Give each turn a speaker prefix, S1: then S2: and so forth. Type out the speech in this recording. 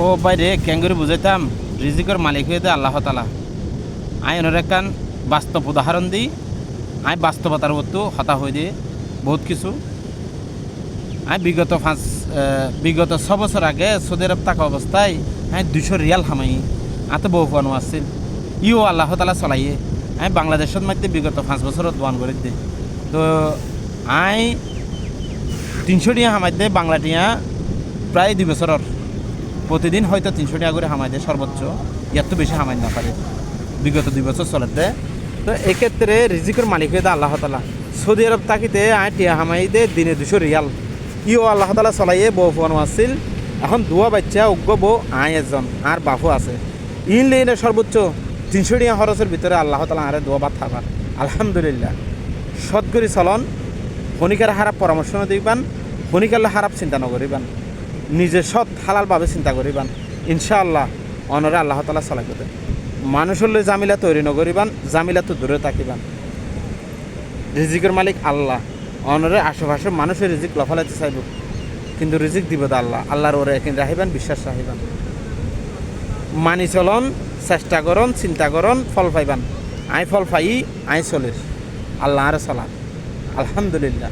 S1: ও বাইরে ক্যাঙ্গুরি বুঝাইতাম রিজিকের মালিক হয়ে দেয় আল্লাহ তালা। আই এনের একখান বাস্তব উদাহরণ দিই। আই বাস্তবতার মতো হতা হয়ে দিয়ে বহুত কিছু। আই বিগত 6 বছর আগে সৌদি আরব থাকা অবস্থায় আমি 200 রিয়াল হামাই আতে বহু ফানো আসছিল। ইও আল্লাহ তালা চলাইয়ে আমি বাংলাদেশের মধ্যে বিগত 5 বছর দোয়ান করে দিই। তো আই 300 টিয়া হামাই দে বাংলা টিয়া প্রায় 2 বছরের প্রতিদিন হয়তো 300 টাকা করে হামাই দেয় সর্বোচ্চ, এত বেশি হামাই না পারে বিগত 2 বছর চলে দেয়। তো এক্ষেত্রে রিজিকের মালিক হয়ে দেয় আল্লাহ তালা। সৌদি আরব তাকিতে আয় টিয়া হামাই দে দিনে 200 রিয়াল। ইও আল্লাহ তালা চলাইয়ে বউ ফোয়ানো আসছিল। এখন দুয়া বাচ্চা উগ্র বউ আয় একজন আর বাপু আছে। ইন লেনে সর্বোচ্চ 300 টাকা খরচের ভিতরে আল্লাহ তালা আরে দোয়া বাদ থাকার আলহামদুলিল্লাহ। সৎগরি চলন খনিকার খারাপ পরামর্শ না দিবান, খনিকালে খারাপ চিন্তা নকরিবান, নিজে সৎ হালালভাবে চিন্তা করিবান। ইনশাআল্লাহ অনরে আল্লাহ তালা চালাই দেবে। মানুষের জামিলা তৈরি নকরিবান, জামিলা তো দূরে থাকিবান। রিজিকের মালিক আল্লাহ। অনরে আশেপাশে মানুষের রিজিক লফালাইতে চাইব, কিন্তু রিজিক দিব তো আল্লাহ। আল্লাহর ওরে একদিন রাখিবান, বিশ্বাস রাখিবান, মানি চলন, চেষ্টা করন, চিন্তা করন, ফল পাইবান। আই ফল পাই আই চলিস আল্লাহ আরে চলা আলহামদুলিল্লাহ।